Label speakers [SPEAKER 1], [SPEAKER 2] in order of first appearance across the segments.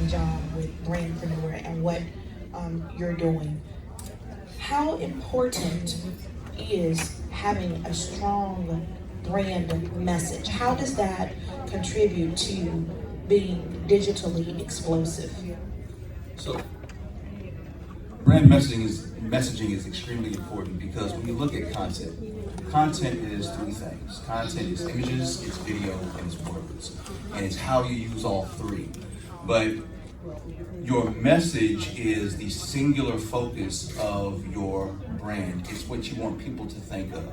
[SPEAKER 1] job with Brandprenuer and what you're doing. How important is having a strong brand message? How does that contribute to being digitally explosive?
[SPEAKER 2] So, brand messaging is extremely important because when you look at content is three things. Content is images, it's video, and it's words. And it's how you use all three. But your message is the singular focus of your brand. It's what you want people to think of.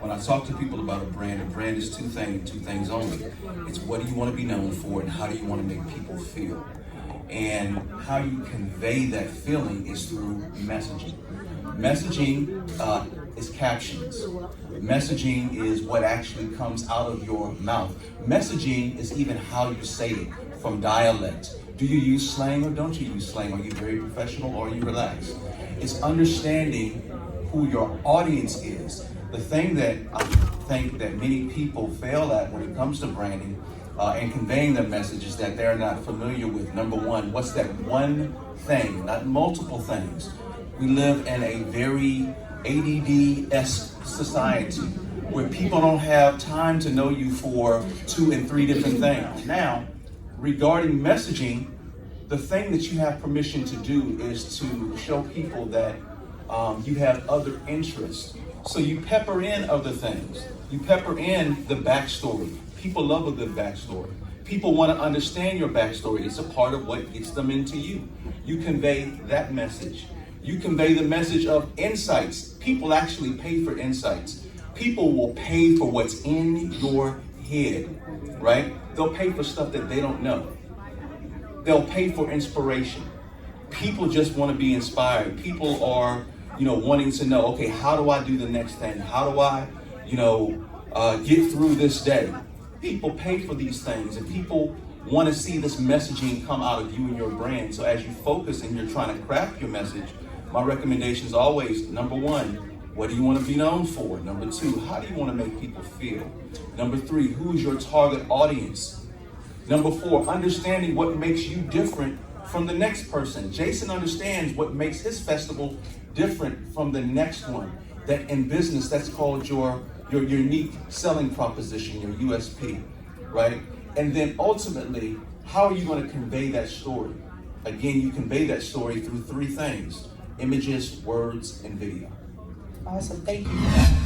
[SPEAKER 2] When I talk to people about a brand is two things only. It's what do you want to be known for and how do you want to make people feel? And how you convey that feeling is through messaging. Messaging is captions. Messaging is what actually comes out of your mouth. Messaging is even how you say it, from dialect. Do you use slang or don't you use slang? Are you very professional or are you relaxed? It's understanding who your audience is. The thing that I think that many people fail at when it comes to branding and conveying their message is that they're not familiar with, number one, what's that one thing, not multiple things. We live in a very ADD-esque society where people don't have time to know you for 2 and 3 different things. Now, regarding messaging, the thing that you have permission to do is to show people that you have other interests. So you pepper in other things. You pepper in the backstory. People love a good backstory. People want to understand your backstory. It's a part of what gets them into you. You convey that message. You convey the message of insights. People actually pay for insights. People will pay for what's in your head, right? They'll pay for stuff that they don't know. They'll pay for inspiration. People just want to be inspired. People are, wanting to know, okay, how do I do the next thing? How do I, get through this day? People pay for these things and people want to see this messaging come out of you and your brand. So as you focus and you're trying to craft your message, my recommendation is always, number one, what do you want to be known for? Number two, how do you want to make people feel? Number three, who is your target audience? Number four, understanding what makes you different from the next person. Jason understands what makes his festival different from the next one. That in business, that's called your unique selling proposition, your USP, right? And then ultimately, how are you going to convey that story? Again, you convey that story through 3 things: images, words, and video.
[SPEAKER 1] Awesome, thank you.